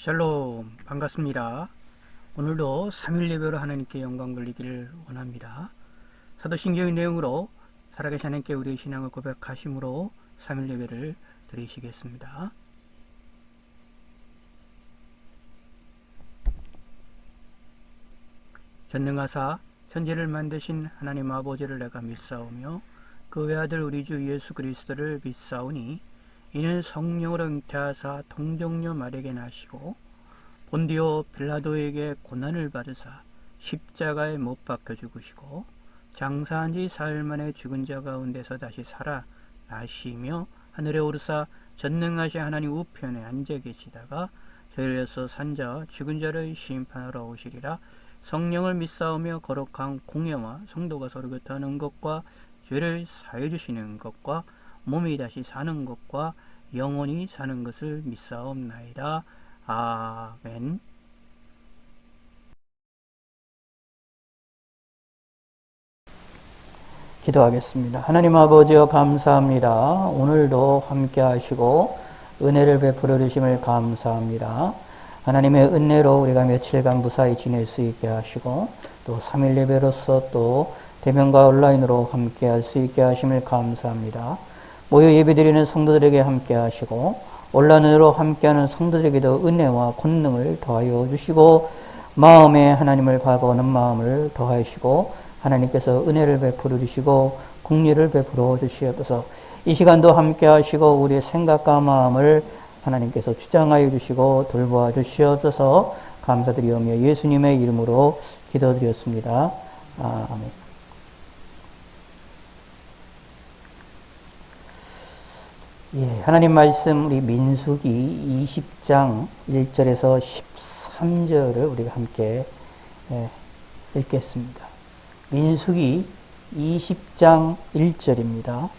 샬롬, 반갑습니다. 오늘도 3일 예배로 하나님께 영광 돌리기를 원합니다. 사도신경의 내용으로 살아계신 하나님께 우리의 신앙을 고백하심으로 3일 예배를 드리시겠습니다. 전능하사 천지를 만드신 하나님 아버지를 내가 믿사오며 그 외아들 우리 주 예수 그리스도를 믿사오니 이는 성령으로 잉태하사 동정녀 마리아에게 나시고 본디오 빌라도에게 고난을 받으사 십자가에 못 박혀 죽으시고 장사한 지 사흘 만에 죽은 자 가운데서 다시 살아나시며 하늘에 오르사 전능하신 하나님 우편에 앉아 계시다가 저희로서 산자 죽은 자를 심판하러 오시리라. 성령을 믿사오며 거룩한 공예와 성도가 서로 교통하는 것과 죄를 사해 주시는 것과 몸이 다시 사는 것과 영원히 사는 것을 믿사옵나이다. 아멘. 기도하겠습니다. 하나님 아버지여 감사합니다. 오늘도 함께 하시고 은혜를 베풀어 주심을 감사합니다. 하나님의 은혜로 우리가 며칠간 무사히 지낼 수 있게 하시고 또 3일 예배로서 또 대면과 온라인으로 함께 할 수 있게 하심을 감사합니다. 모여 예배드리는 성도들에게 함께 하시고 온라인으로 함께하는 성도들에게도 은혜와 권능을 더하여 주시고 마음에 하나님을 바라보는 마음을 더하시고 하나님께서 은혜를 베풀어 주시고 긍휼을 베풀어 주시옵소서. 이 시간도 함께 하시고 우리의 생각과 마음을 하나님께서 주장하여 주시고 돌보아 주시옵소서. 감사드리오며 예수님의 이름으로 기도드렸습니다. 아멘. 하나님 말씀 우리 민수기 20장 1절에서 13절을 우리가 함께 읽겠습니다. 민수기 20장 1절입니다.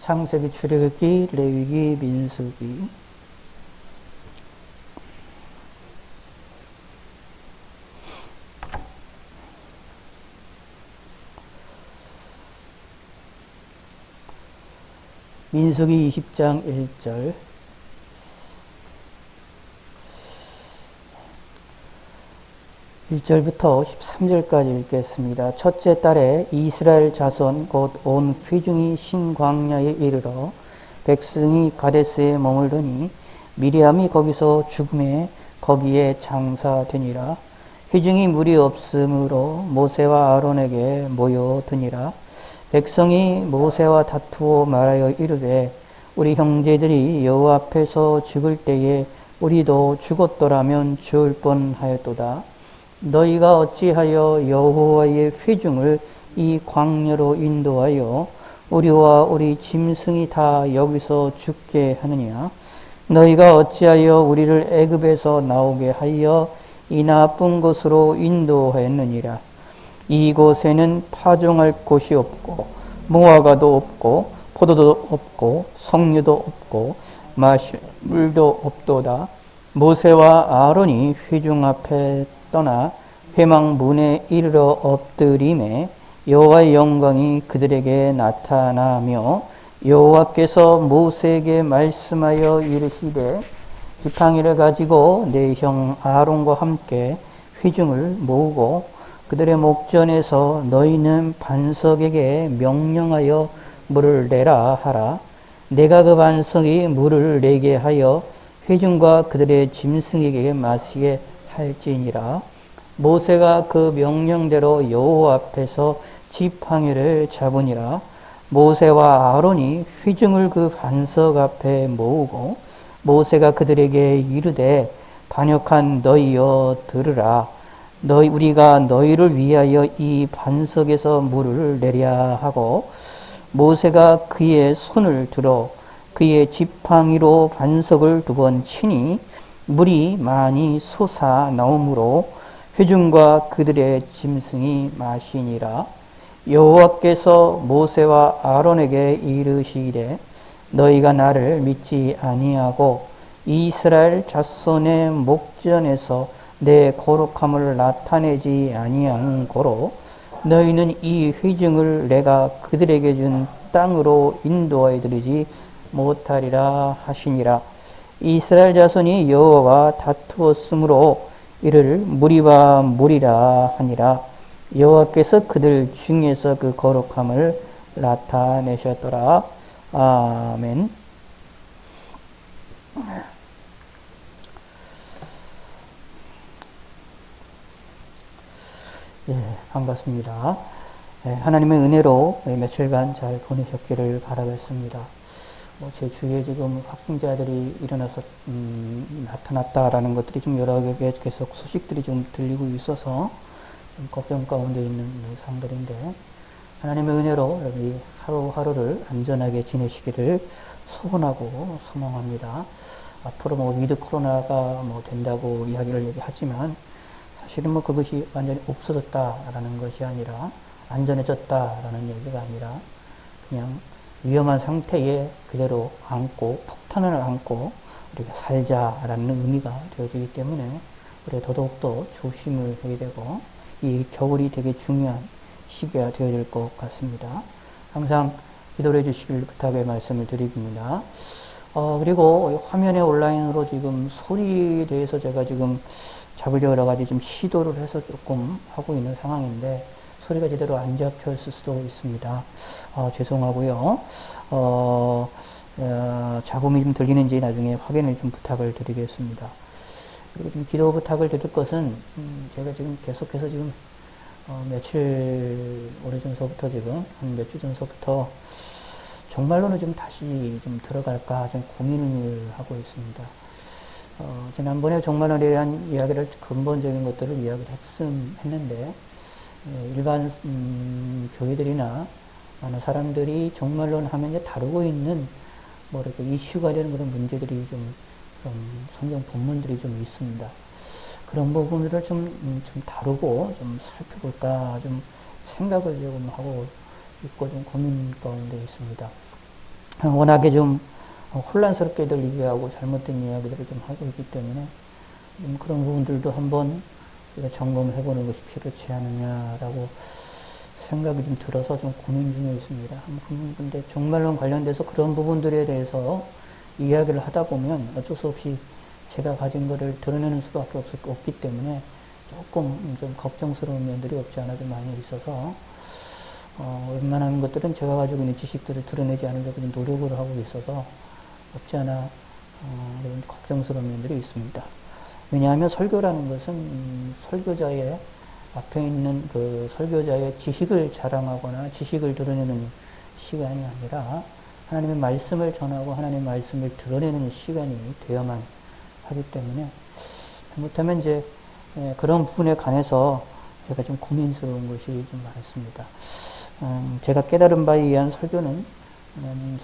창세기, 출애굽기, 레위기, 민수기. 민수기 20장 1절. (1절부터) 13절까지 읽겠습니다. 첫째 달에 이스라엘 자손 곧 온 회중이 신광야에 이르러 백성이 가데스에 머물더니 미리암이 거기서 죽음에 거기에 장사되니라. 회중이 물이 없으므로 모세와 아론에게 모여드니라. 백성이 모세와 다투어 말하여 이르되 우리 형제들이 여호와 앞에서 죽을 때에 우리도 죽었더라면 죽을 뻔하였도다. 너희가 어찌하여 여호와의 회중을 이 광야로 인도하여 우리와 우리 짐승이 다 여기서 죽게 하느냐? 너희가 어찌하여 우리를 애굽에서 나오게 하여 이 나쁜 곳으로 인도하였느니라? 이곳에는 파종할 곳이 없고 무화과도 없고 포도도 없고 석류도 없고 마실 물도 없도다. 모세와 아론이 회중 앞에 떠나 회막 문에 이르러 엎드림에 여호와의 영광이 그들에게 나타나며 여호와께서 모세에게 말씀하여 이르시되 지팡이를 가지고 내 형 아론과 함께 회중을 모으고 그들의 목전에서 너희는 반석에게 명령하여 물을 내라 하라. 내가 그 반석이 물을 내게 하여 회중과 그들의 짐승에게 마시게 할지니라. 모세가 그 명령대로 여호와 앞에서 지팡이를 잡으니라. 모세와 아론이 회중을 그 반석 앞에 모으고 모세가 그들에게 이르되 반역한 너희여 들으라. 우리가 너희를 위하여 이 반석에서 물을 내랴 하고 모세가 그의 손을 들어 그의 지팡이로 반석을 2번 치니 물이 많이 솟아 나오므로 회중과 그들의 짐승이 마시니라. 여호와께서 모세와 아론에게 이르시되 너희가 나를 믿지 아니하고 이스라엘 자손의 목전에서 내 거룩함을 나타내지 아니한 고로 너희는 이 회중을 내가 그들에게 준 땅으로 인도하여 들이지 못하리라 하시니라. 이스라엘 자손이 여호와와 다투었으므로 이를 무리바 무리라 하니라. 여호와께서 그들 중에서 그 거룩함을 나타내셨더라. 아멘. 예, 반갑습니다. 예, 하나님의 은혜로 며칠간 잘 보내셨기를 바라겠습니다. 제 주위에 지금 확진자들이 일어나서 나타났다라는 것들이 좀 여러 개 계속 소식들이 좀 들리고 있어서 좀 걱정 가운데 있는 상들인데, 하나님의 은혜로 여러분이 하루하루를 안전하게 지내시기를 소원하고 소망합니다. 앞으로 위드 코로나가 된다고 이야기를 얘기하지만, 사실은 그것이 완전히 없어졌다라는 것이 아니라, 안전해졌다라는 얘기가 아니라, 그냥 위험한 상태에 그대로 안고, 폭탄을 안고 우리가 살자라는 의미가 되어지기 때문에, 우리가 더더욱더 조심을 해야 되고, 이 겨울이 되게 중요한 시기가 되어질 것 같습니다. 항상 기도를 해주시길 부탁의 말씀을 드립니다. 그리고 화면에 온라인으로 지금 소리에 대해서 제가 지금 잡으려 여러 가지 좀 시도를 해서 조금 하고 있는 상황인데, 소리가 제대로 안 잡혔을 수도 있습니다. 죄송하고요. 잡음이 좀 들리는지 나중에 확인을 좀 부탁을 드리겠습니다. 그리고 좀 기도 부탁을 드릴 것은, 제가 지금 계속해서 지금 며칠 오래전서부터 지금 한 몇 주 전서부터 정말로는 좀 다시 좀 들어갈까 좀 고민을 하고 있습니다. 지난번에 정말론에 대한 이야기를, 근본적인 것들을 이야기를 했는데, 일반 교회들이나 많은 사람들이 정말론 하면 이제 다루고 있는 이렇게 이슈가 되는 그런 문제들이 좀 성경 본문들이 좀 있습니다. 그런 부분들을 좀 다루고 좀 살펴볼까 좀 생각을 조금 하고 있고 좀 고민 가운데 있습니다. 워낙에 좀 혼란스럽게들 얘기하고 잘못된 이야기들을 좀 하고 있기 때문에 그런 부분들도 한번 점검해보는 것이 필요치 않느냐라고 생각이 좀 들어서 좀 고민 중에 있습니다. 근데 정말로 관련돼서 그런 부분들에 대해서 이야기를 하다 보면 어쩔 수 없이 제가 가진 것을 드러내는 수밖에 없기 때문에 조금 좀 걱정스러운 면들이 없지 않아 좀 많이 있어서, 웬만한 것들은 제가 가지고 있는 지식들을 드러내지 않으려고 노력을 하고 있어서 없지 않아 걱정스러운 면들이 있습니다. 왜냐하면 설교라는 것은 설교자의 앞에 있는 그 설교자의 지식을 자랑하거나 지식을 드러내는 시간이 아니라 하나님의 말씀을 전하고 하나님의 말씀을 드러내는 시간이 되어야만 하기 때문에, 잘못하면 이제 그런 부분에 관해서 제가 좀 고민스러운 것이 좀 많습니다. 제가 깨달은 바에 의한 설교는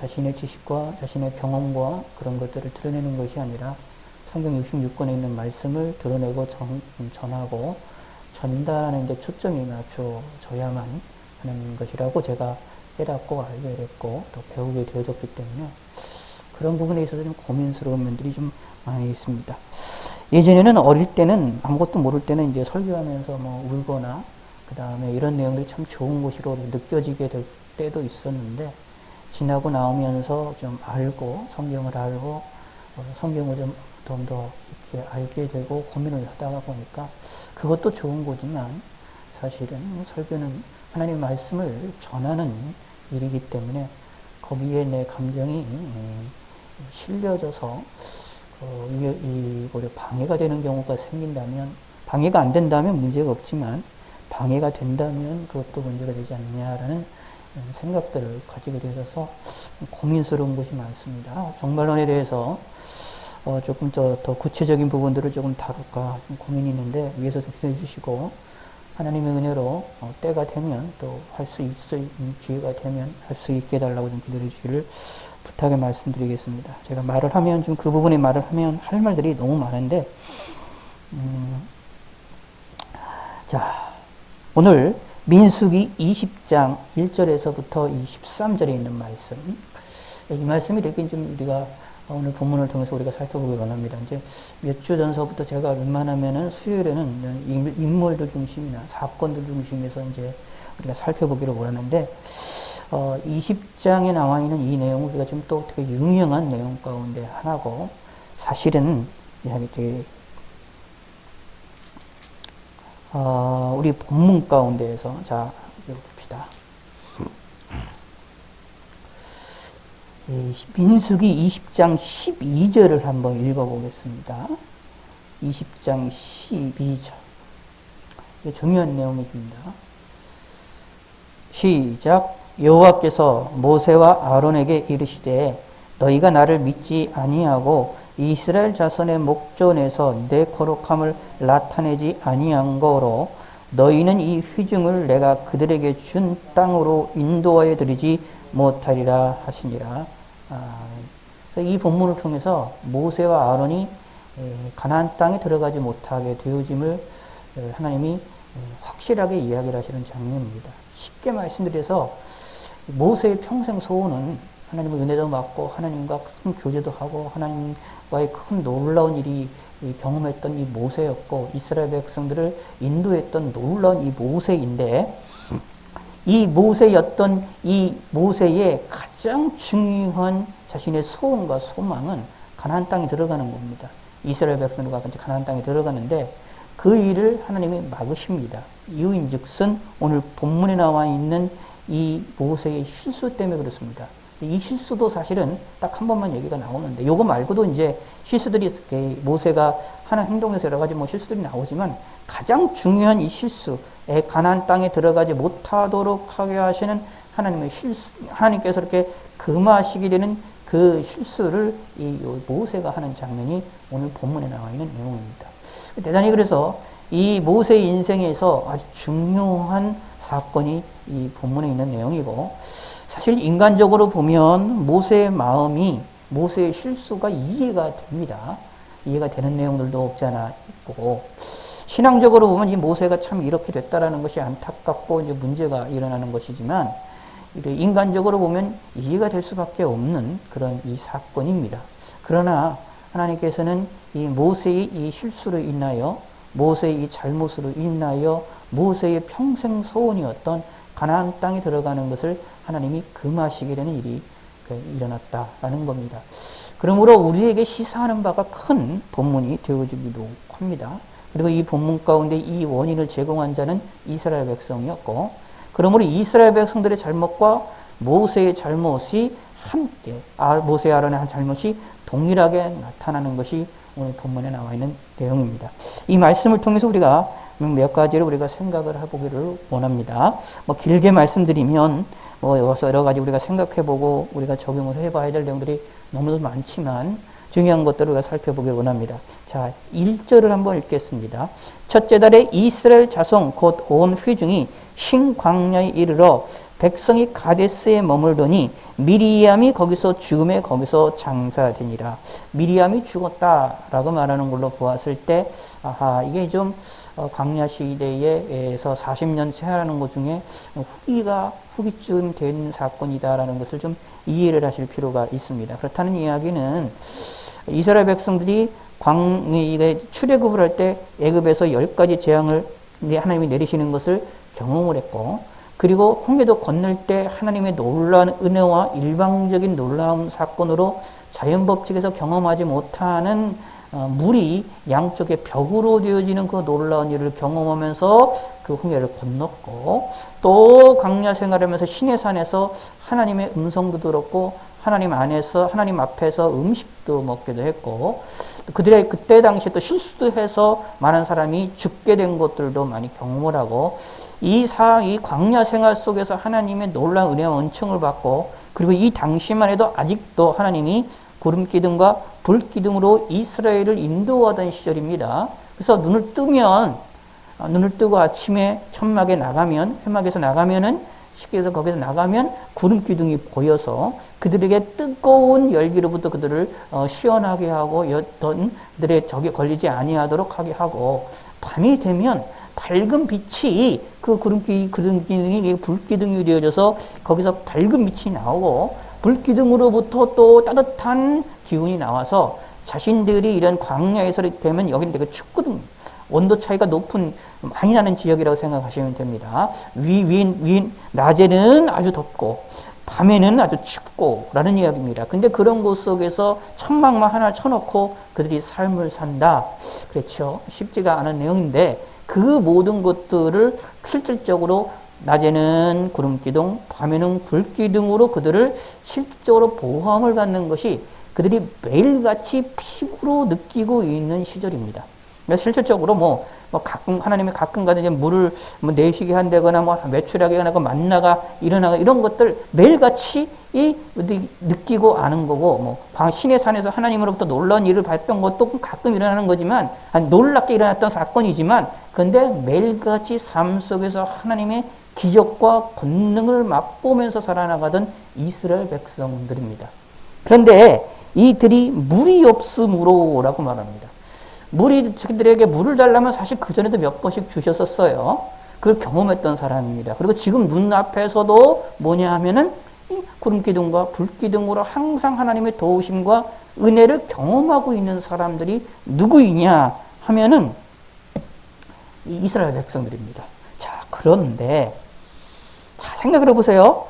자신의 지식과 자신의 경험과 그런 것들을 드러내는 것이 아니라 성경 66권에 있는 말씀을 드러내고 전하고 전달하는 데 초점이 맞춰져야만 하는 것이라고 제가 깨닫고 알게 됐고 또 배우게 되어졌기 때문에 그런 부분에 있어서 좀 고민스러운 면들이 좀 많이 있습니다. 예전에는 어릴 때는 아무것도 모를 때는 이제 설교하면서 울거나 그 다음에 이런 내용들이 참 좋은 것으로 느껴지게 될 때도 있었는데, 지나고 나오면서 좀 알고 성경을 알고 성경을 좀 더 이렇게 알게 되고 고민을 하다가 보니까 그것도 좋은 거지만 사실은 설교는 하나님의 말씀을 전하는 일이기 때문에 거기에 내 감정이 실려져서 오히려 방해가 되는 경우가 생긴다면, 방해가 안 된다면 문제가 없지만 방해가 된다면 그것도 문제가 되지 않느냐라는 생각들을 가지게 되셔서 고민스러운 것이 많습니다. 정말론에 대해서 조금 더 구체적인 부분들을 조금 다룰까 좀 고민이 있는데, 위에서 좀 기도해 주시고 하나님의 은혜로 때가 되면 또 할 수 있는 기회가 되면 할 수 있게 해달라고 좀 기도해 주시기를 부탁의 말씀드리겠습니다. 제가 말을 하면 좀 그 부분에 말을 하면 할 말들이 너무 많은데, 자, 오늘 민수기 20장 1절에서부터 23절에 있는 말씀, 이 말씀이 되게 좀 우리가 오늘 본문을 통해서 우리가 살펴보기 원합니다. 이제 몇 주 전서부터 제가 웬만하면은 수요일에는 인물들 중심이나 사건들 중심에서 이제 우리가 살펴보기를 원하는데, 20장에 나와 있는 이 내용은 우리가 좀 또 되게 유명한 내용 가운데 하나고, 사실은 이제 우리 본문 가운데에서 자 봅시다. 민수기 20장 12절을 한번 읽어보겠습니다. 20장 12절. 이게 중요한 내용입니다. 시작. 여호와께서 모세와 아론에게 이르시되 너희가 나를 믿지 아니하고 이스라엘 자손의 목전에서 내 거룩함을 나타내지 아니한 거로 너희는 이 회중을 내가 그들에게 준 땅으로 인도하여 드리지 못하리라 하시니라. 이 본문을 통해서 모세와 아론이 가나안 땅에 들어가지 못하게 되어짐을 하나님이 확실하게 이야기를 하시는 장면입니다. 쉽게 말씀드려서 모세의 평생 소원은 하나님의 은혜도 받고 하나님과 큰 교제도 하고 하나님과의 큰 놀라운 일이 경험했던 이 모세였고 이스라엘 백성들을 인도했던 놀라운 이 모세인데 이 모세였던 이 모세의 가장 중요한 자신의 소원과 소망은 가나안 땅에 들어가는 겁니다. 이스라엘 백성들과 같이 가나안 땅에 들어가는데 그 일을 하나님이 막으십니다. 이유인즉슨 오늘 본문에 나와 있는 이 모세의 실수 때문에 그렇습니다. 이 실수도 사실은 딱 한 번만 얘기가 나오는데 이거 말고도 이제 실수들이 모세가 하는 행동에서 여러 가지 실수들이 나오지만 가장 중요한 이 실수, 가나안 땅에 들어가지 못하도록 하게 하시는 하나님의 실수, 하나님께서 이렇게 금하시게 되는 그 실수를 이 모세가 하는 장면이 오늘 본문에 나와 있는 내용입니다. 대단히 그래서 이 모세의 인생에서 아주 중요한 사건이 이 본문에 있는 내용이고 사실 인간적으로 보면 모세의 마음이 모세의 실수가 이해가 됩니다. 이해가 되는 내용들도 없지 않아 있고 신앙적으로 보면 이 모세가 참 이렇게 됐다라는 것이 안타깝고 이제 문제가 일어나는 것이지만 인간적으로 보면 이해가 될 수밖에 없는 그런 이 사건입니다. 그러나 하나님께서는 이 모세의 이 실수로 인하여 모세의 이 잘못으로 인하여 모세의 평생 소원이었던 가나안 땅에 들어가는 것을 하나님이 금하시게 되는 일이 일어났다라는 겁니다. 그러므로 우리에게 시사하는 바가 큰 본문이 되어지기도 합니다. 그리고 이 본문 가운데 이 원인을 제공한 자는 이스라엘 백성이었고 그러므로 이스라엘 백성들의 잘못과 모세의 잘못이 함께 모세 아론의 잘못이 동일하게 나타나는 것이 오늘 본문에 나와 있는 내용입니다. 이 말씀을 통해서 우리가 몇 가지를 우리가 생각을 해보기를 원합니다. 길게 말씀드리면 여러 가지 우리가 생각해보고 우리가 적용을 해봐야 될 내용들이 너무도 많지만 중요한 것들을 우리가 살펴보기를 원합니다. 자, 1절을 한번 읽겠습니다. 첫째 달에 이스라엘 자손 곧 온 회중이 신광야에 이르러 백성이 가데스에 머물더니 미리암이 거기서 죽음에 거기서 장사되니라. 미리암이 죽었다라고 말하는 걸로 보았을 때 이게 좀 광야 시대에서 40년 체하는 것 중에 후기쯤 된 사건이다라는 것을 좀 이해를 하실 필요가 있습니다. 그렇다는 이야기는 이스라엘 백성들이 출애굽을 할 때 애굽에서 10가지 재앙을 하나님이 내리시는 것을 경험을 했고 그리고 홍해도 건널 때 하나님의 놀라운 은혜와 일방적인 놀라운 사건으로 자연법칙에서 경험하지 못하는 물이 양쪽에 벽으로 되어지는 그 놀라운 일을 경험하면서 그 홍해를 건넜고 또 광야 생활하면서 시내산에서 하나님의 음성도 들었고 하나님 안에서 하나님 앞에서 음식도 먹기도 했고 그들의 그때 당시에 또 실수도 해서 많은 사람이 죽게 된 것들도 많이 경험을 하고 이 광야 생활 속에서 하나님의 놀라운 은혜와 은총을 받고 그리고 이 당시만 해도 아직도 하나님이 구름 기둥과 불 기둥으로 이스라엘을 인도하던 시절입니다. 그래서 눈을 뜨고 아침에 회막에서 나가면은 쉽게 해서 거기서 나가면 구름 기둥이 보여서 그들에게 뜨거운 열기로부터 그들을 시원하게 하고 어떤 그들의 적에 걸리지 아니하도록 하게 하고 밤이 되면 밝은 빛이 그 구름기둥이 불기둥이 되어져서 거기서 밝은 빛이 나오고 불기둥으로부터 또 따뜻한 기운이 나와서 자신들이 이런 광야에서 되면 여기는 되게 춥거든요. 온도 차이가 많이 나는 지역이라고 생각하시면 됩니다. 낮에는 아주 덥고 밤에는 아주 춥고 라는 이야기입니다. 근데 그런 곳 속에서 천막만 하나 쳐놓고 그들이 삶을 산다. 그렇죠. 쉽지가 않은 내용인데 그 모든 것들을 실질적으로 낮에는 구름기둥, 밤에는 불기둥으로 그들을 실질적으로 보호함을 받는 것이 그들이 매일같이 피부로 느끼고 있는 시절입니다. 실질적으로 가끔 하나님이 가끔 가다 이제 물을 내쉬게 한다거나 외출하게 하거나 만나가 일어나가 이런 것들 매일같이 느끼고 아는 거고 신의 산에서 하나님으로부터 놀라운 일을 봤던 것도 가끔 일어나는 거지만 놀랍게 일어났던 사건이지만 근데 매일같이 삶 속에서 하나님의 기적과 권능을 맛보면서 살아나가던 이스라엘 백성들입니다. 그런데 이들이 물이 없음으로라고 말합니다. 자기들에게 물을 달라면 사실 그전에도 몇 번씩 주셨었어요. 그걸 경험했던 사람입니다. 그리고 지금 눈앞에서도 뭐냐 하면은 구름기둥과 불기둥으로 항상 하나님의 도우심과 은혜를 경험하고 있는 사람들이 누구이냐 하면은 이스라엘 백성들입니다. 자, 그런데 생각을 해보세요.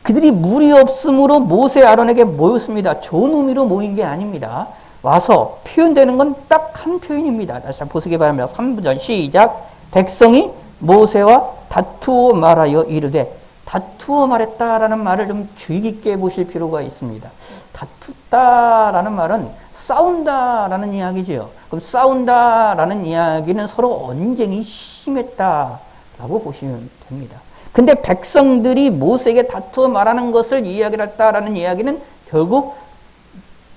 그들이 물이 없으므로 모세 아론에게 모였습니다. 좋은 의미로 모인 게 아닙니다. 와서 표현되는 건 딱 한 표현입니다. 다시 한번 보시기 바랍니다. 3부절 시작. 백성이 모세와 다투어 말하여 이르되, 다투어 말했다라는 말을 좀 주의 깊게 보실 필요가 있습니다. 다투다라는 말은 싸운다라는 이야기죠. 그럼 싸운다라는 이야기는 서로 언쟁이 심했다라고 보시면 됩니다. 근데 백성들이 모세에게 다투어 말하는 것을 이야기를 했다라는 이야기는 결국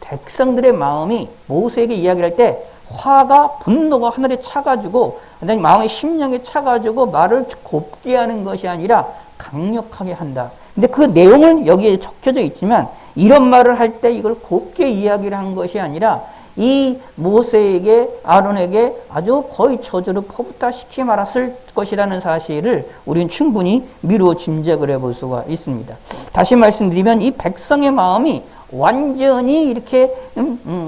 백성들의 마음이 모세에게 이야기를 할 때 화가 분노가 하늘에 차가지고 마음의 심령에 차가지고 말을 곱게 하는 것이 아니라 강력하게 한다. 근데 그 내용은 여기에 적혀져 있지만 이런 말을 할 때 이걸 곱게 이야기를 한 것이 아니라 이 모세에게 아론에게 아주 거의 저주를 퍼붓다시키 말았을 것이라는 사실을 우리는 충분히 미루어 짐작을 해볼 수가 있습니다. 다시 말씀드리면 이 백성의 마음이 완전히 이렇게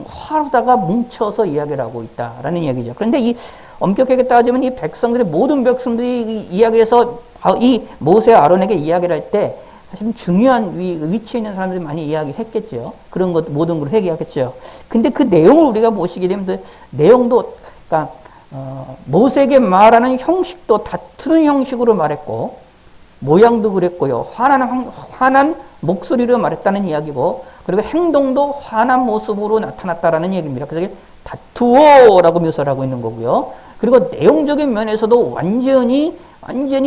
화로다가 뭉쳐서 이야기를 하고 있다라는 이야기죠. 그런데 이 엄격하게 따지면 이 백성들의 모든 백성들이 이야기해서 이 모세 아론에게 이야기를 할 때 사실 중요한 위치에 있는 사람들이 많이 이야기했겠죠. 그런 것 모든 걸 얘기하겠죠. 근데 그 내용을 우리가 보시게 되면 내용도 그러니까 모세에게 말하는 형식도 다투는 형식으로 말했고 모양도 그랬고요. 화난 목소리로 말했다는 이야기고 그리고 행동도 화난 모습으로 나타났다라는 얘기입니다. 그래서 다투어라고 묘사를 하고 있는 거고요. 그리고 내용적인 면에서도 완전히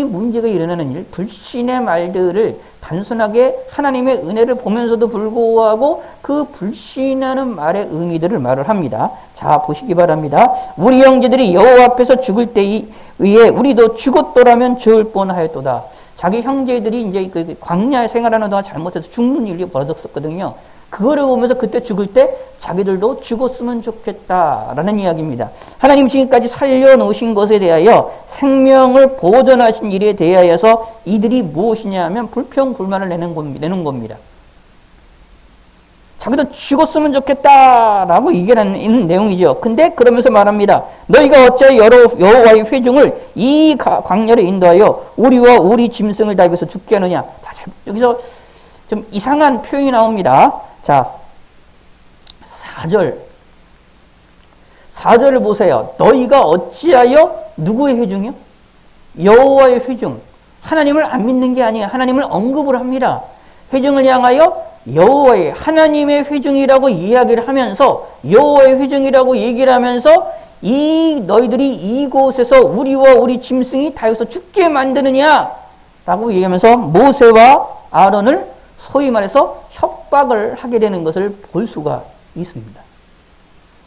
문제가 일어나는 일, 불신의 말들을 단순하게 하나님의 은혜를 보면서도 불구하고 그 불신하는 말의 의미들을 말을 합니다. 자, 보시기 바랍니다. 우리 형제들이 여호와 앞에서 죽을 때에 우리도 죽었더라면 좋을 뻔하였도다. 자기 형제들이 이제 그 광야에 생활하는 동안 잘못해서 죽는 일이 벌어졌었거든요. 그거를 보면서 그때 죽을 때 자기들도 죽었으면 좋겠다라는 이야기입니다. 하나님 지금까지 살려놓으신 것에 대하여 생명을 보존하신 일에 대하여서 이들이 무엇이냐 하면 불평불만을 내는 겁니다. 자기도 죽었으면 좋겠다라고 얘기하는 내용이죠. 근데 그러면서 말합니다. 너희가 어찌 여호와의 회중을 이 광야로 인도하여 우리와 우리 짐승을 다 위해서 죽게 하느냐. 여기서 좀 이상한 표현이 나옵니다. 자, 4절을 보세요. 너희가 어찌하여 누구의 회중이요? 여호와의 회중. 하나님을 안 믿는 게 아니에요. 하나님을 언급을 합니다. 회중을 향하여 여호와의 하나님의 회중이라고 이야기를 하면서 여호와의 회중이라고 얘기를 하면서 너희들이 이곳에서 우리와 우리 짐승이 다 여기서 죽게 만드느냐라고 얘기하면서 모세와 아론을 소위 말해서 협박을 하게 되는 것을 볼 수가 있습니다.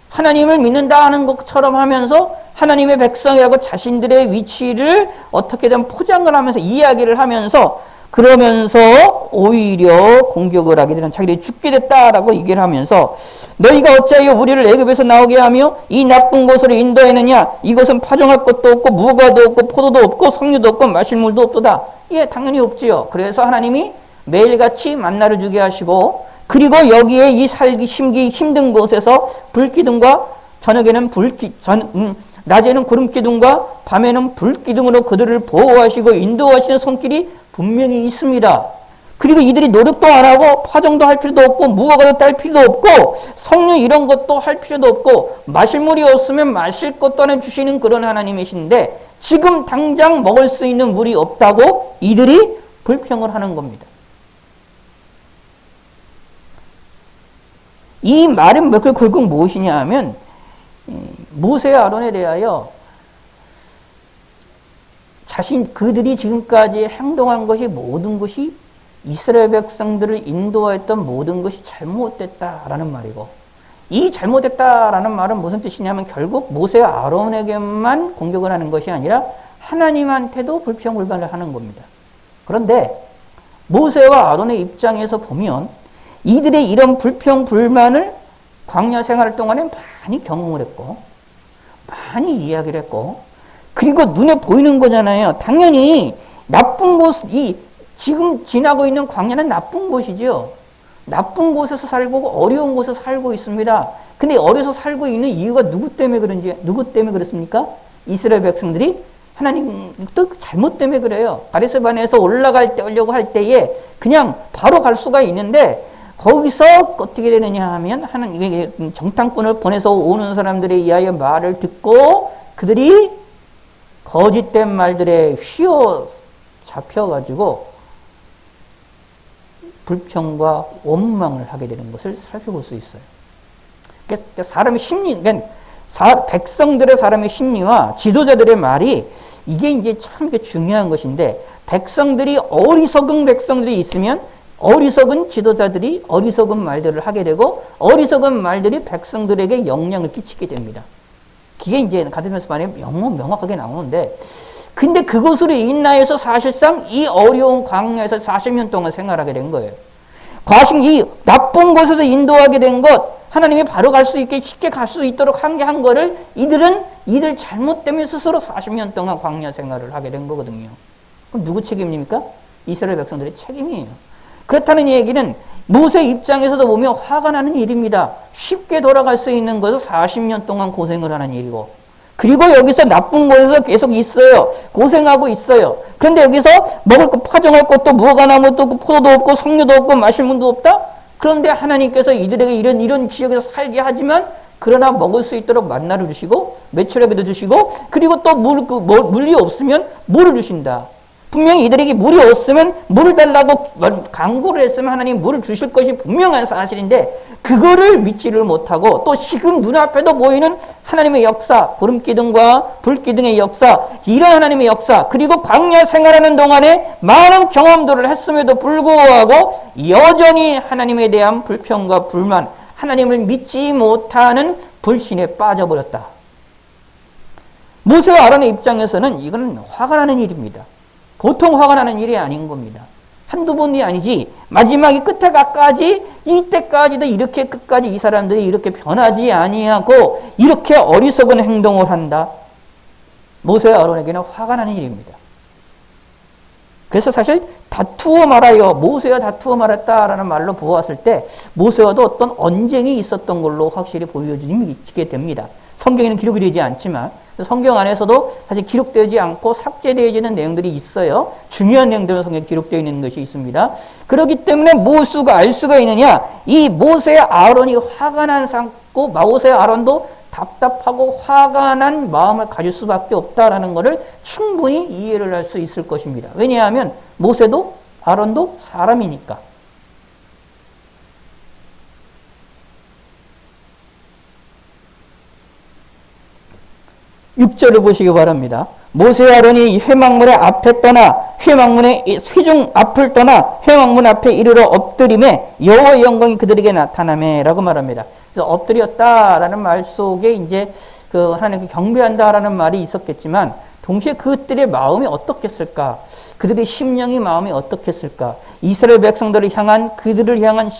하나님을 믿는다는 것처럼 하면서 하나님의 백성이라고 자신들의 위치를 어떻게든 포장을 하면서 이야기를 하면서 그러면서 오히려 공격을 하게 되는 자기들이 죽게 됐다라고 얘기를 하면서 너희가 어찌하여 우리를 애굽에서 나오게 하며 이 나쁜 곳으로 인도했느냐 이것은 파종할 것도 없고 무화과도 없고 포도도 없고 석류도 없고 마실 물도 없도다. 예, 당연히 없지요. 그래서 하나님이 매일같이 만나를 주게 하시고 그리고 여기에 이 살기 심기 힘든 곳에서 불기둥과 저녁에는 낮에는 구름기둥과 밤에는 불기둥으로 그들을 보호하시고 인도하시는 손길이 분명히 있습니다. 그리고 이들이 노력도 안 하고 파종도 할 필요도 없고 무화과도 딸 필요도 없고 석류 이런 것도 할 필요도 없고 마실 물이 없으면 마실 것도 안 주시는 그런 하나님이신데 지금 당장 먹을 수 있는 물이 없다고 이들이 불평을 하는 겁니다. 이 말은 결국 무엇이냐 하면 모세와 아론에 대하여 그들이 지금까지 행동한 것이 모든 것이 이스라엘 백성들을 인도했던 모든 것이 잘못됐다라는 말이고, 이 잘못됐다라는 말은 무슨 뜻이냐면 결국 모세와 아론에게만 공격을 하는 것이 아니라 하나님한테도 불평불만을 하는 겁니다. 그런데 모세와 아론의 입장에서 보면 이들의 이런 불평불만을 광야 생활 동안에 많이 경험을 했고 많이 이야기를 했고, 그리고 눈에 보이는 거잖아요. 당연히 나쁜 곳, 지금 지나고 있는 광야는 나쁜 곳이죠. 나쁜 곳에서 살고 어려운 곳에서 살고 있습니다. 근데 어려서 살고 있는 이유가 누구 때문에 그렇습니까? 이스라엘 백성들이 하나님 뜻 잘못 때문에 그래요. 가데스바네에서 올라가려고 할 때에 그냥 바로 갈 수가 있는데 거기서 어떻게 되느냐 하면 하나님 정탐꾼을 보내서 오는 사람들에 의하여 말을 듣고 그들이 거짓된 말들에 휘어 잡혀가지고 불평과 원망을 하게 되는 것을 살펴볼 수 있어요. 그러니까 사람의 심리, 그러니까 백성들의 사람의 심리와 지도자들의 말이 이게 이제 참 중요한 것인데, 어리석은 백성들이 있으면 어리석은 지도자들이 어리석은 말들을 하게 되고 어리석은 말들이 백성들에게 영향을 끼치게 됩니다. 그게 이제 가데스 바네에 명확하게 나오는데, 근데 그것으로 인하여서 사실상 이 어려운 광야에서 40년 동안 생활하게 된 거예요. 이 나쁜 곳에서 인도하게 된 것, 하나님이 바로 갈 수 있게 쉽게 갈 수 있도록 한 거를 이들 잘못 때문에 스스로 40년 동안 광야 생활을 하게 된 거거든요. 그럼 누구 책임입니까? 이스라엘 백성들의 책임이에요. 그렇다는 얘기는 모세 입장에서도 보면 화가 나는 일입니다. 쉽게 돌아갈 수 있는 것은 40년 동안 고생을 하는 일이고, 그리고 여기서 나쁜 곳에서 계속 있어요. 고생하고 있어요. 그런데 여기서 먹을 것, 파종할 것도 무화과나무도 없고 포도도 없고 석류도 없고 마실 물도 없다? 그런데 하나님께서 이들에게 이런 지역에서 살게 하지만 그러나 먹을 수 있도록 만나를 주시고 메추라기도 주시고, 그리고 또 물이 없으면 물을 주신다. 분명히 이들에게 물이 없으면 물을 달라고 강구를 했으면 하나님 물을 주실 것이 분명한 사실인데 그거를 믿지를 못하고 또 지금 눈앞에도 보이는 하나님의 역사, 구름기둥과 불기둥의 역사, 이런 하나님의 역사, 그리고 광야 생활하는 동안에 많은 경험들을 했음에도 불구하고 여전히 하나님에 대한 불평과 불만, 하나님을 믿지 못하는 불신에 빠져버렸다. 모세와 아론의 입장에서는 이거는 화가 나는 일입니다. 보통 화가 나는 일이 아닌 겁니다. 한두 번이 아니지, 마지막에 끝에까지, 이때까지도 이렇게 끝까지 이 사람들이 이렇게 변하지 아니하고 이렇게 어리석은 행동을 한다. 모세와 아론에게는 화가 나는 일입니다. 그래서 사실 다투어 말아요. 모세와 다투어 말았다라는 말로 보았을 때 모세와도 어떤 언쟁이 있었던 걸로 확실히 보여지게 됩니다. 성경에는 기록이 되지 않지만 성경 안에서도 사실 기록되지 않고 삭제되어지는 내용들이 있어요. 중요한 내용들은 성경에 기록되어 있는 것이 있습니다. 그렇기 때문에 모수가 알 수가 있느냐, 이 모세와 아론이 화가 난 상고 모세와 아론도 답답하고 화가 난 마음을 가질 수밖에 없다라는 것을 충분히 이해를 할 수 있을 것입니다. 왜냐하면 모세도 아론도 사람이니까. 6절을 보시기 바랍니다. 모세와 아론이 회막문의 앞에 떠나 회막문의 회중 앞을 떠나 회막문 앞에 이르러 엎드림에 여호와의 영광이 그들에게 나타나매라고 말합니다. 그래서 엎드렸다라는 말 속에 이제 그 하나님께 경배한다라는 말이 있었겠지만 동시에 그들의 마음이 어떻겠을까? 그들의 심령이 마음이 어떻겠을까? 이스라엘 백성들을 향한 그들을 향한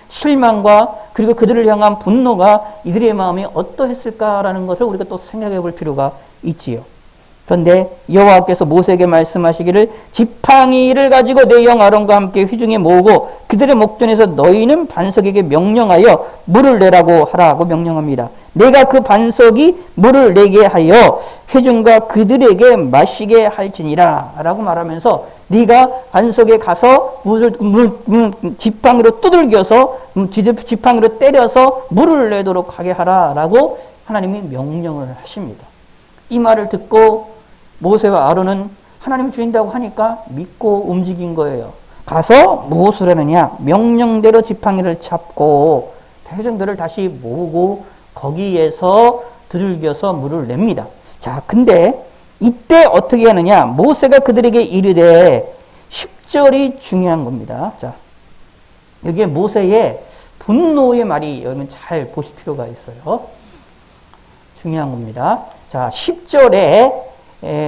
실망과 그리고 그들을 향한 분노가 이들의 마음이 어떠했을까라는 것을 우리가 또 생각해 볼 필요가 있지요. 그런데 여호와께서 모세에게 말씀하시기를 지팡이를 가지고 내 영 아론과 함께 회중에 모으고 그들의 목전에서 너희는 반석에게 명령하여 물을 내라고 하라고 명령합니다. 내가 그 반석이 물을 내게 하여 회중과 그들에게 마시게 할지니라 라고 말하면서 네가 반석에 가서 지팡이로 두들겨서 지팡이로 때려서 물을 내도록 하게 하라 라고 하나님이 명령을 하십니다. 이 말을 듣고 모세와 아론은 하나님이 주인다고 하니까 믿고 움직인 거예요. 가서 무엇을 하느냐? 명령대로 지팡이를 잡고 회중들을 다시 모으고 거기에서 두들겨서 물을 냅니다. 자, 근데 이때 어떻게 하느냐? 모세가 그들에게 이르되 10절이 중요한 겁니다. 자, 여기에 모세의 분노의 말이 여러분 잘 보실 필요가 있어요. 중요한 겁니다. 자, 10절에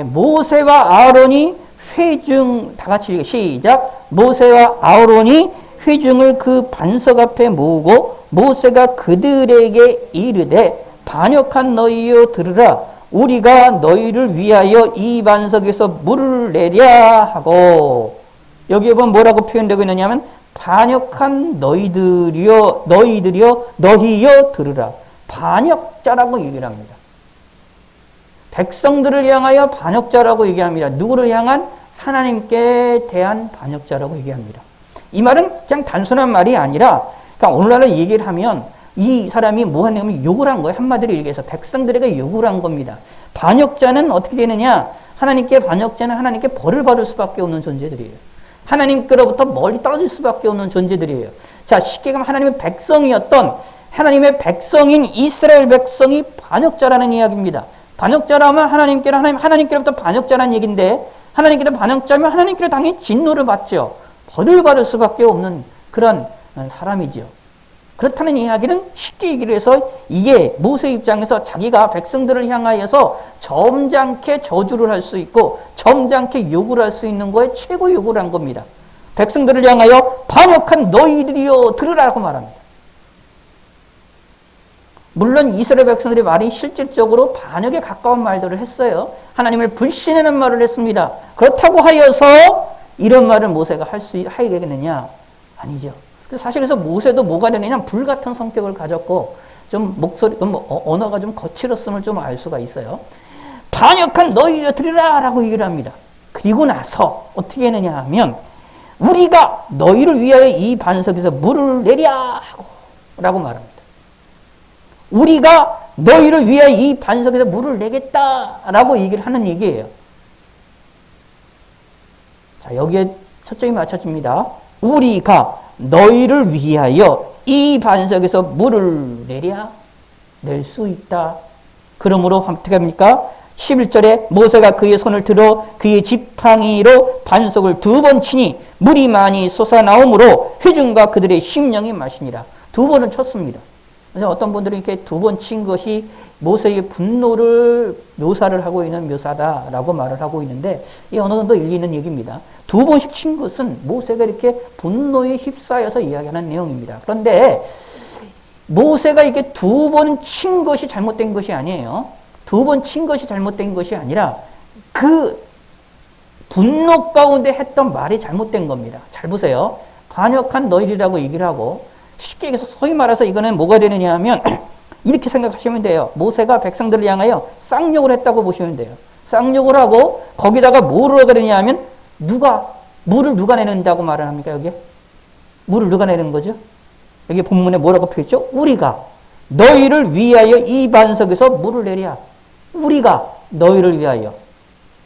모세와 아론이 회중, 다 같이 시작. 모세와 아론이 회중을 그 반석 앞에 모으고 모세가 그들에게 이르되 반역한 너희여 들으라. 우리가 너희를 위하여 이 반석에서 물을 내랴 하고, 여기에 보면 뭐라고 표현되고 있느냐면 반역한 너희들이여 너희여 들으라. 반역자라고 얘기를 합니다. 백성들을 향하여 반역자라고 얘기합니다. 누구를 향한? 하나님께 대한 반역자라고 얘기합니다. 이 말은 그냥 단순한 말이 아니라, 그러니까 오늘날을 얘기를 하면 이 사람이 뭐 하냐면 욕을 한 거예요. 한마디로 얘기해서 백성들에게 욕을 한 겁니다. 반역자는 어떻게 되느냐? 하나님께 반역자는 하나님께 벌을 받을 수밖에 없는 존재들이에요. 하나님께로부터 멀리 떨어질 수밖에 없는 존재들이에요. 자, 쉽게 말하면 하나님의 백성이었던 하나님의 백성인 이스라엘 백성이 반역자라는 이야기입니다. 반역자라면 하나님께로부터 반역자라는 얘기인데, 하나님께로 반역자면 하나님께로 당연히 진노를 받죠. 벌을 받을 수밖에 없는 그런 사람이죠. 그렇다는 이야기는 쉽게 얘기를 해서 이게 모세 입장에서 자기가 백성들을 향하여서 점잖게 저주를 할 수 있고 점잖게 욕을 할 수 있는 거에 최고 욕을 한 겁니다. 백성들을 향하여 반역한 너희들이여 들으라고 말합니다. 물론 이스라엘 백성들의 말이 실질적으로 반역에 가까운 말들을 했어요. 하나님을 불신하는 말을 했습니다. 그렇다고 하여서 이런 말을 모세가 하게 되겠느냐? 아니죠. 사실 그래서 모세도 뭐가 되느냐? 불같은 성격을 가졌고 좀 언어가 좀 거칠었음을 좀 알 수가 있어요. 반역한 너희를 들으라 라고 얘기를 합니다. 그리고 나서 어떻게 했느냐 하면 우리가 너희를 위하여 이 반석에서 물을 내랴 하고 라고 말합니다. 우리가 너희를 위하여 이 반석에서 물을 내겠다라고 얘기를 하는 얘기예요. 자, 여기에 초점이 맞춰집니다. 우리가 너희를 위하여 이 반석에서 물을 낼 수 있다. 그러므로 어떻게 합니까? 11절에 모세가 그의 손을 들어 그의 지팡이로 반석을 2번 치니 물이 많이 솟아나오므로 회중과 그들의 심령이 마시니라. 2번을 쳤습니다. 어떤 분들은 이렇게 2번 친 것이 모세의 분노를 묘사를 하고 있는 묘사다라고 말을 하고 있는데, 이 어느 정도 일리 있는 얘기입니다. 2번씩 친 것은 모세가 이렇게 분노에 휩싸여서 이야기하는 내용입니다. 그런데 모세가 이렇게 2번 친 것이 잘못된 것이 아니에요. 2번 친 것이 잘못된 것이 아니라 그 분노 가운데 했던 말이 잘못된 겁니다. 잘 보세요. 반역한 너희라고 얘기를 하고, 쉽게 얘기해서 소위 말해서 이거는 뭐가 되느냐 하면 이렇게 생각하시면 돼요. 모세가 백성들을 향하여 쌍욕을 했다고 보시면 돼요. 쌍욕을 하고 거기다가 뭐를 그러냐 하면 물을 누가 내는다고 말을 합니까? 여기에 물을 누가 내는 거죠? 여기 본문에 뭐라고 표했죠? 우리가 너희를 위하여 이 반석에서 물을 내랴. 우리가 너희를 위하여.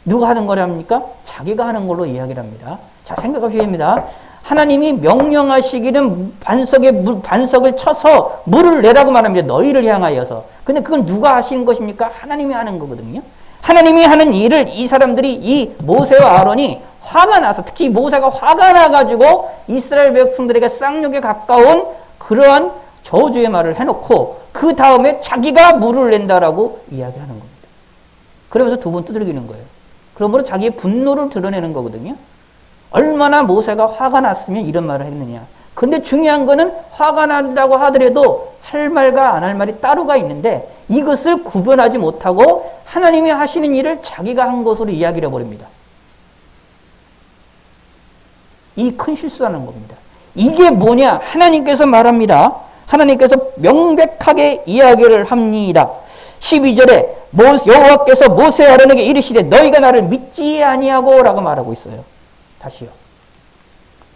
누가 하는 거랍니까? 자기가 하는 걸로 이야기를 합니다. 자, 생각하셔야 됩니다. 하나님이 명령하시기는 반석을 쳐서 물을 내라고 말합니다. 너희를 향하여서. 근데 그건 누가 하시는 것입니까? 하나님이 하는 거거든요. 하나님이 하는 일을 이 사람들이, 이 모세와 아론이 화가 나서, 특히 모세가 화가 나가지고 이스라엘 백성들에게 쌍욕에 가까운 그러한 저주의 말을 해놓고 그 다음에 자기가 물을 낸다라고 이야기하는 겁니다. 그러면서 2번 두들기는 거예요. 그러므로 자기의 분노를 드러내는 거거든요. 얼마나 모세가 화가 났으면 이런 말을 했느냐. 근데 중요한 거는 화가 난다고 하더라도 할 말과 안 할 말이 따로가 있는데, 이것을 구분하지 못하고 하나님이 하시는 일을 자기가 한 것으로 이야기를 해버립니다. 이 큰 실수하는 겁니다. 이게 뭐냐? 하나님께서 말합니다. 하나님께서 명백하게 이야기를 합니다. 12절에 여호와께서 모세 아론에게 이르시되 너희가 나를 믿지 아니하고 라고 말하고 있어요. 다시요.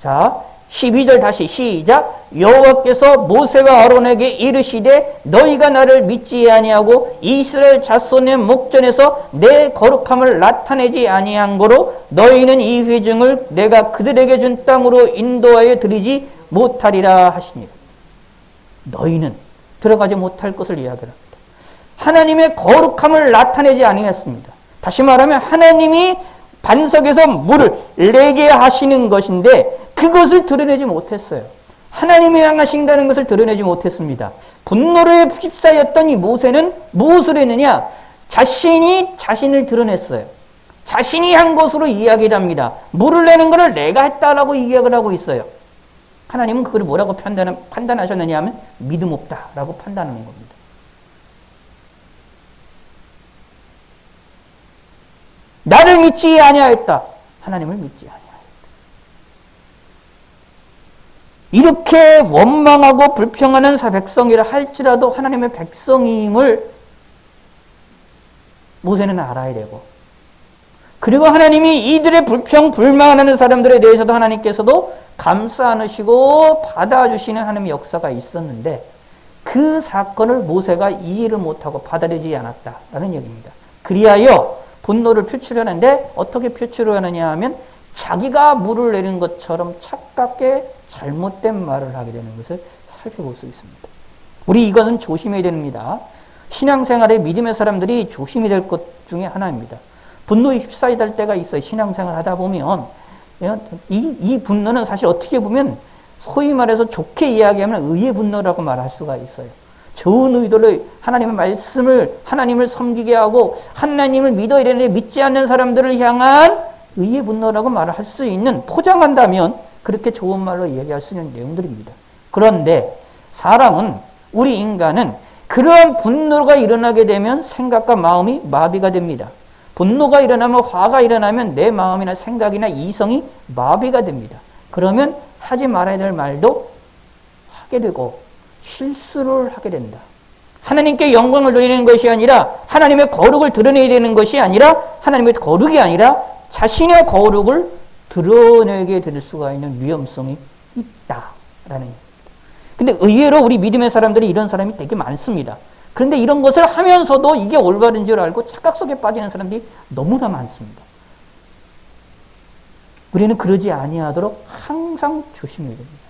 자, 12절 다시 시작. 여호와께서 모세와 아론에게 이르시되 너희가 나를 믿지 아니하고 이스라엘 자손의 목전에서 내 거룩함을 나타내지 아니한 거로 너희는 이 회중을 내가 그들에게 준 땅으로 인도하여 드리지 못하리라 하시니라. 너희는 들어가지 못할 것을 이야기합니다. 하나님의 거룩함을 나타내지 아니했습니다. 다시 말하면 하나님이 반석에서 물을 내게 하시는 것인데 그것을 드러내지 못했어요. 하나님이 향하신다는 것을 드러내지 못했습니다. 분노를 휩싸였던 이 모세는 무엇을 했느냐? 자신이 자신을 드러냈어요. 자신이 한 것으로 이야기를 합니다. 물을 내는 것을 내가 했다라고 이야기를 하고 있어요. 하나님은 그걸 뭐라고 판단하셨느냐 하면 믿음 없다라고 판단하는 겁니다. 나를 믿지 아니하였다. 하나님을 믿지 아니하였다. 이렇게 원망하고 불평하는 백성이라 할지라도 하나님의 백성임을 모세는 알아야 되고, 그리고 하나님이 이들의 불평, 불만하는 사람들에 대해서도 하나님께서도 감싸 안으시고 받아주시는 하나님의 역사가 있었는데 그 사건을 모세가 이해를 못하고 받아들이지 않았다라는 얘기입니다. 그리하여 분노를 표출하는데 어떻게 표출을 하느냐 하면 자기가 물을 내린 것처럼 착각해 잘못된 말을 하게 되는 것을 살펴볼 수 있습니다. 우리 이것은 조심해야 됩니다. 신앙생활에 믿음의 사람들이 조심해야 될 것 중에 하나입니다. 분노에 휩싸이게 될 때가 있어요. 신앙생활 하다 보면 이 분노는 사실 어떻게 보면 소위 말해서 좋게 이야기하면 의의 분노라고 말할 수가 있어요. 좋은 의도를 하나님의 말씀을 하나님을 섬기게 하고 하나님을 믿어야 되는데 믿지 않는 사람들을 향한 의의 분노라고 말을 할 수 있는, 포장한다면 그렇게 좋은 말로 이야기할 수 있는 내용들입니다. 그런데 사람은, 우리 인간은 그러한 분노가 일어나게 되면 생각과 마음이 마비가 됩니다. 분노가 일어나면, 화가 일어나면 내 마음이나 생각이나 이성이 마비가 됩니다. 그러면 하지 말아야 될 말도 하게 되고 실수를 하게 된다. 하나님께 영광을 돌리는 것이 아니라, 하나님의 거룩을 드러내야 되는 것이 아니라, 하나님의 거룩이 아니라 자신의 거룩을 드러내게 될 수가 있는 위험성이 있다라는 얘기입니다. 근데 의외로 우리 믿음의 사람들이 이런 사람이 되게 많습니다. 그런데 이런 것을 하면서도 이게 올바른 줄 알고 착각 속에 빠지는 사람들이 너무나 많습니다. 우리는 그러지 아니하도록 항상 조심해야 됩니다.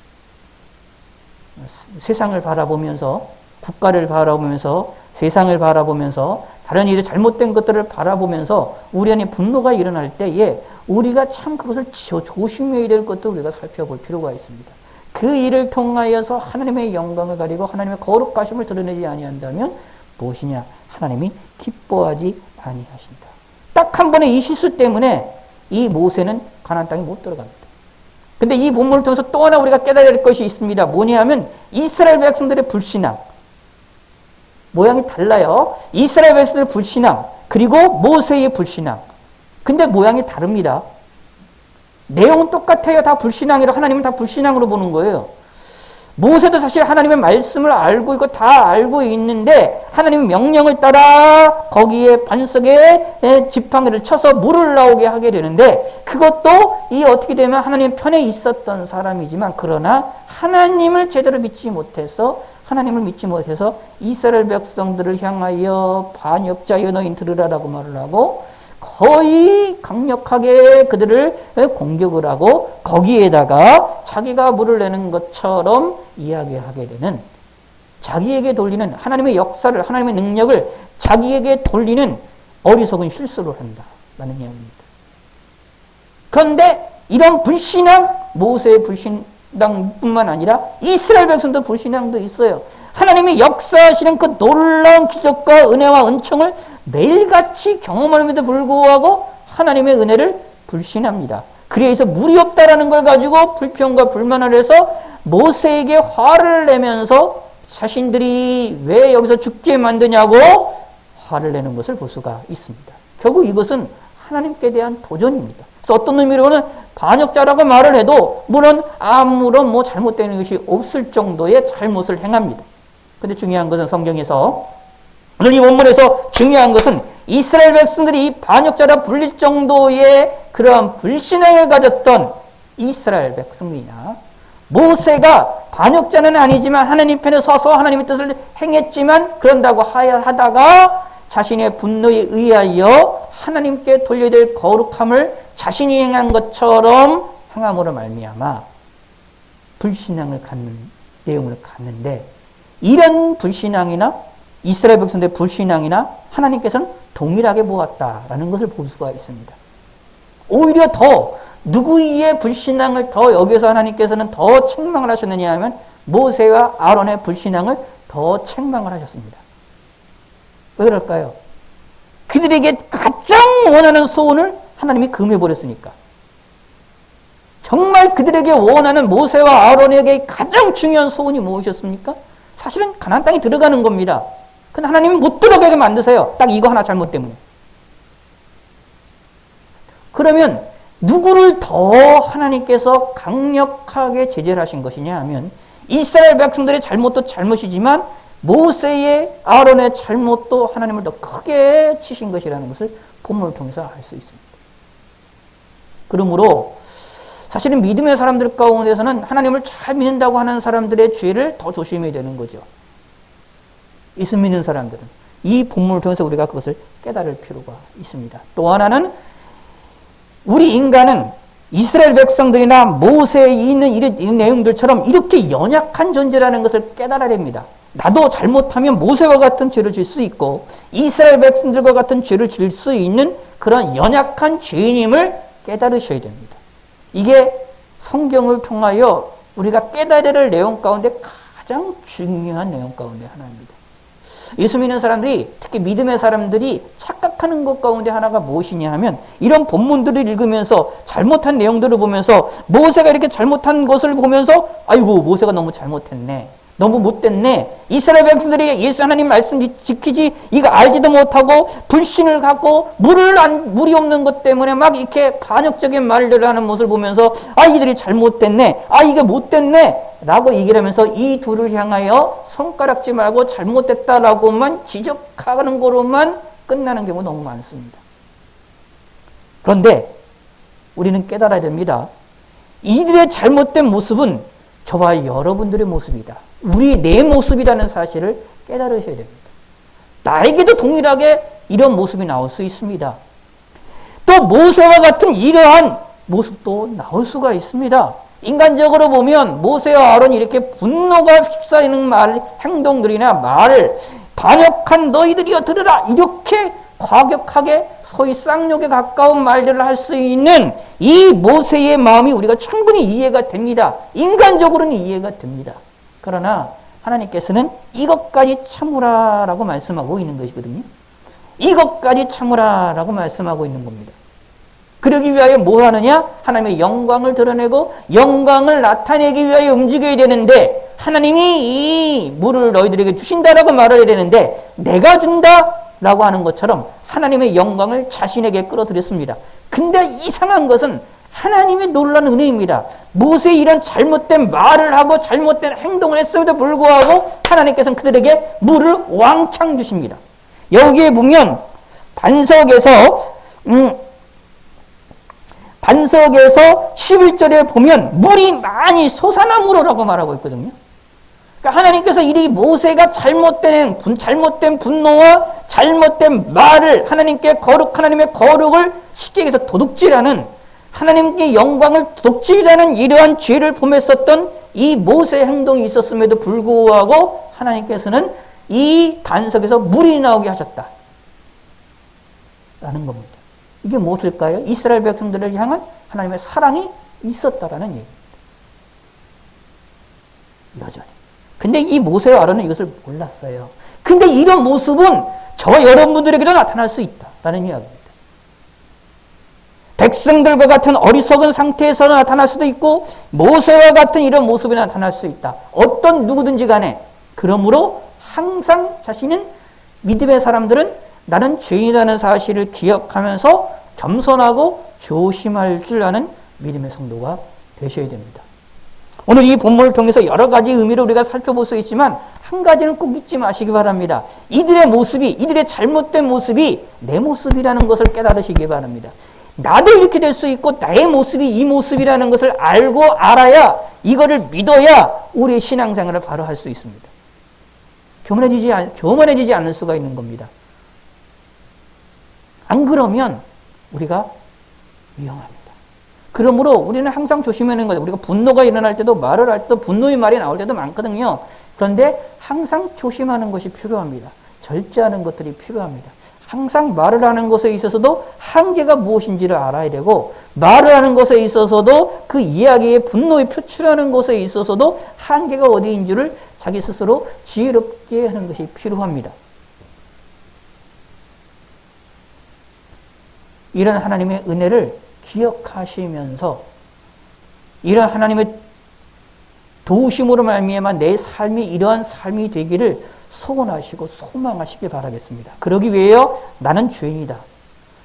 세상을 바라보면서, 국가를 바라보면서, 세상을 바라보면서, 다른 일이 잘못된 것들을 바라보면서 우리 안에 분노가 일어날 때에 우리가 참 그것을 조심해야 될 것도 우리가 살펴볼 필요가 있습니다. 그 일을 통하여서 하나님의 영광을 가리고 하나님의 거룩하심을 드러내지 아니한다면 무엇이냐? 하나님이 기뻐하지 아니하신다. 딱 한 번의 이 실수 때문에 이 모세는 가나안 땅에 못 들어갑니다. 근데 이 본문을 통해서 또 하나 우리가 깨달아야 될 것이 있습니다. 뭐냐 하면 이스라엘 백성들의 불신앙. 모양이 달라요. 이스라엘 백성들의 불신앙, 그리고 모세의 불신앙. 근데 모양이 다릅니다. 내용은 똑같아요. 다 불신앙이라, 하나님은 다 불신앙으로 보는 거예요. 모세도 사실 하나님의 말씀을 알고 있고 다 알고 있는데 하나님의 명령을 따라 거기에 반석에 지팡이를 쳐서 물을 나오게 하게 되는데, 그것도 이 어떻게 되면 하나님 편에 있었던 사람이지만, 그러나 하나님을 제대로 믿지 못해서, 하나님을 믿지 못해서 이스라엘 백성들을 향하여 반역자여 너희는 들으라라고 말을 하고 거의 강력하게 그들을 공격을 하고 거기에다가 자기가 물을 내는 것처럼 이야기하게 되는, 자기에게 돌리는 하나님의 역사를, 하나님의 능력을 자기에게 돌리는 어리석은 실수를 한다라는 이야기입니다. 그런데 이런 불신앙, 모세의 불신앙뿐만 아니라 이스라엘 백성도 불신앙도 있어요. 하나님의 역사하시는 그 놀라운 기적과 은혜와 은총을 매일같이 경험함에도 불구하고 하나님의 은혜를 불신합니다. 그래서 물이 없다라는 걸 가지고 불평과 불만을 해서 모세에게 화를 내면서 자신들이 왜 여기서 죽게 만드냐고 화를 내는 것을 볼 수가 있습니다. 결국 이것은 하나님께 대한 도전입니다. 그래서 어떤 의미로는 반역자라고 말을 해도 물론 아무런 잘못되는 것이 없을 정도의 잘못을 행합니다. 근데 중요한 것은 성경에서 오늘 이 본문에서 중요한 것은 이스라엘 백성들이 이 반역자라 불릴 정도의 그러한 불신앙을 가졌던 이스라엘 백성이냐, 모세가 반역자는 아니지만 하나님 편에 서서 하나님의 뜻을 행했지만 그런다고 하다가 자신의 분노에 의하여 하나님께 돌려야 될 거룩함을 자신이 행한 것처럼 행함으로 말미암아 불신앙을 갖는 내용을 갖는데, 이런 불신앙이나 이스라엘 백성들의 불신앙이나 하나님께서는 동일하게 보았다라는 것을 볼 수가 있습니다. 오히려 더 누구의 불신앙을 더 여기서 하나님께서는 더 책망을 하셨느냐 하면 모세와 아론의 불신앙을 더 책망을 하셨습니다. 왜 그럴까요? 그들에게 가장 원하는 소원을 하나님이 금해버렸으니까. 정말 그들에게 원하는 모세와 아론에게 가장 중요한 소원이 무엇이었습니까? 사실은 가나안 땅에 들어가는 겁니다. 근데 하나님은 못 들어가게 만드세요. 딱 이거 하나 잘못 때문에. 그러면 누구를 더 하나님께서 강력하게 제재를 하신 것이냐 하면 이스라엘 백성들의 잘못도 잘못이지만 모세의 아론의 잘못도 하나님을 더 크게 치신 것이라는 것을 본문을 통해서 알 수 있습니다. 그러므로 사실은 믿음의 사람들 가운데서는 하나님을 잘 믿는다고 하는 사람들의 죄를 더 조심해야 되는 거죠. 예수 믿는 사람들은 이 본문을 통해서 우리가 그것을 깨달을 필요가 있습니다. 또 하나는 우리 인간은 이스라엘 백성들이나 모세에 있는 이런 내용들처럼 이렇게 연약한 존재라는 것을 깨달아야 됩니다. 나도 잘못하면 모세와 같은 죄를 질 수 있고 이스라엘 백성들과 같은 죄를 질 수 있는 그런 연약한 죄인임을 깨달으셔야 됩니다. 이게 성경을 통하여 우리가 깨달아야 할 내용 가운데 가장 중요한 내용 가운데 하나입니다. 예수 믿는 사람들이, 특히 믿음의 사람들이 착각하는 것 가운데 하나가 무엇이냐 하면 이런 본문들을 읽으면서 잘못한 내용들을 보면서 모세가 이렇게 잘못한 것을 보면서 아이고 모세가 너무 잘못했네, 너무 못됐네, 이스라엘 백성들이 예수 하나님 말씀 지키지 이거 알지도 못하고 불신을 갖고 물이 없는 것 때문에 막 이렇게 반역적인 말들을 하는 모습을 보면서 아 이들이 잘못됐네, 아 이게 못됐네 라고 얘기를 하면서 이 둘을 향하여 손가락질 말고 잘못됐다라고만 지적하는 거로만 끝나는 경우 너무 많습니다. 그런데 우리는 깨달아야 됩니다. 이들의 잘못된 모습은 저와 여러분들의 모습이다. 내 모습이라는 사실을 깨달으셔야 됩니다. 나에게도 동일하게 이런 모습이 나올 수 있습니다. 또 모세와 같은 이러한 모습도 나올 수가 있습니다. 인간적으로 보면 모세와 아론이 이렇게 분노가 휩싸이는 행동들이나 말을 반역한 너희들이여 들으라 이렇게 과격하게 소위 쌍욕에 가까운 말들을 할 수 있는 이 모세의 마음이 우리가 충분히 이해가 됩니다. 인간적으로는 이해가 됩니다. 그러나 하나님께서는 이것까지 참으라라고 말씀하고 있는 것이거든요. 이것까지 참으라라고 말씀하고 있는 겁니다. 그러기 위하여 뭐 하느냐? 하나님의 영광을 드러내고 영광을 나타내기 위하여 움직여야 되는데 하나님이 이 물을 너희들에게 주신다라고 말해야 되는데 내가 준다라고 하는 것처럼 하나님의 영광을 자신에게 끌어들였습니다. 근데 이상한 것은 하나님의 놀라운 은혜입니다. 모세의 이런 잘못된 말을 하고 잘못된 행동을 했음에도 불구하고 하나님께서는 그들에게 물을 왕창 주십니다. 여기에 보면 반석에서 11절에 보면 물이 많이 솟아나므로라고 말하고 있거든요. 그러니까 하나님께서 이 모세가 잘못된 분노와 잘못된 말을 하나님의 거룩을 쉽게 얘기해서 도둑질하는 하나님께 영광을 도둑질하는 이러한 죄를 범했었던 이 모세의 행동이 있었음에도 불구하고 하나님께서는 이 반석에서 물이 나오게 하셨다. 라는 겁니다. 이게 무엇일까요? 이스라엘 백성들을 향한 하나님의 사랑이 있었다라는 얘기입니다. 여전히. 근데 이 모세와 아론은 이것을 몰랐어요. 근데 이런 모습은 저와 여러분들에게도 나타날 수 있다라는 이야기입니다. 백성들과 같은 어리석은 상태에서 나타날 수도 있고 모세와 같은 이런 모습이 나타날 수 있다. 어떤 누구든지 간에 그러므로 항상 자신은 믿음의 사람들은 나는 죄인이라는 사실을 기억하면서 겸손하고 조심할 줄 아는 믿음의 성도가 되셔야 됩니다. 오늘 이 본문을 통해서 여러 가지 의미를 우리가 살펴볼 수 있지만 한 가지는 꼭 잊지 마시기 바랍니다. 이들의 모습이, 이들의 잘못된 모습이 내 모습이라는 것을 깨달으시기 바랍니다. 나도 이렇게 될 수 있고 나의 모습이 이 모습이라는 것을 알고 알아야, 이거를 믿어야 우리의 신앙생활을 바로 할 수 있습니다. 교만해지지 않을 수가 있는 겁니다. 안 그러면 우리가 위험합니다. 그러므로 우리는 항상 조심해야 하는 거예요. 우리가 분노가 일어날 때도, 말을 할 때도, 분노의 말이 나올 때도 많거든요. 그런데 항상 조심하는 것이 필요합니다. 절제하는 것들이 필요합니다. 항상 말을 하는 것에 있어서도 한계가 무엇인지를 알아야 되고, 말을 하는 것에 있어서도 그 이야기의 분노에 표출하는 것에 있어서도 한계가 어디인지를 자기 스스로 지혜롭게 하는 것이 필요합니다. 이런 하나님의 은혜를 기억하시면서 이런 하나님의 도우심으로 말미암아 내 삶이 이러한 삶이 되기를 소원하시고 소망하시길 바라겠습니다. 그러기 위해요, 나는 죄인이다.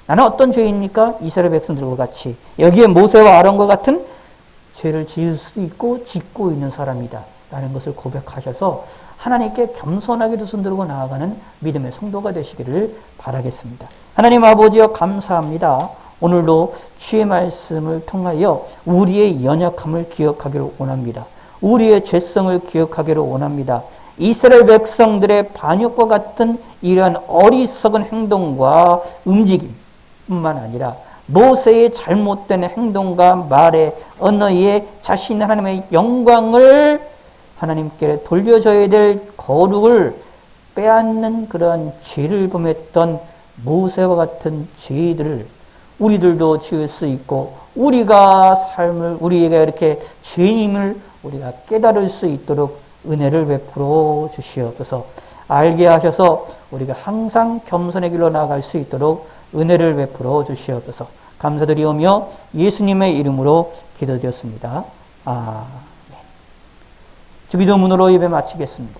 나는 어떤 죄인입니까? 이스라엘 백성들과 같이 여기에 모세와 아론과 같은 죄를 지을 수도 있고 짓고 있는 사람이다 라는 것을 고백하셔서 하나님께 겸손하게 두 손 들고 나아가는 믿음의 성도가 되시기를 바라겠습니다. 하나님 아버지여 감사합니다. 오늘도 주의 말씀을 통하여 우리의 연약함을 기억하기를 원합니다. 우리의 죄성을 기억하기를 원합니다. 이스라엘 백성들의 반역과 같은 이러한 어리석은 행동과 움직임뿐만 아니라 모세의 잘못된 행동과 말의 언어에 자신 하나님의 영광을 하나님께 돌려줘야 될 거룩을 빼앗는 그러한 죄를 범했던 모세와 같은 죄들을 우리들도 지을 수 있고, 우리에게 이렇게 죄인임을 우리가 깨달을 수 있도록 은혜를 베풀어 주시옵소서. 알게 하셔서 우리가 항상 겸손의 길로 나아갈 수 있도록 은혜를 베풀어 주시옵소서. 감사드리오며 예수님의 이름으로 기도드렸습니다. 아멘. 주기도문으로 예배 마치겠습니다.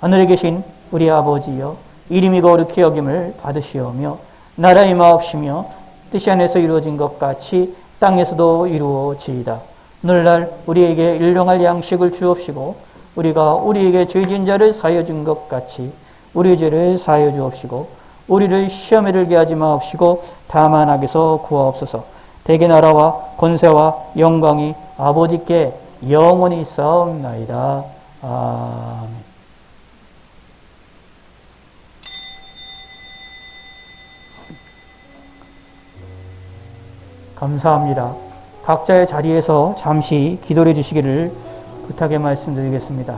하늘에 계신 우리 아버지여, 이름이 거룩히 여김을 받으시오며 나라의 마옵시며 뜻이 안에서 이루어진 것 같이 땅에서도 이루어지이다. 오늘날 우리에게 일용할 양식을 주옵시고 우리가 우리에게 죄진 자를 사하여 준 것 같이 우리의 죄를 사하여 주옵시고 우리를 시험에 들게 하지 마옵시고 다만 악에서 구하옵소서. 대개 나라와 권세와 영광이 아버지께 영원히 있사옵나이다. 아멘. 감사합니다. 각자의 자리에서 잠시 기도해 주시기를 부탁의 말씀드리겠습니다.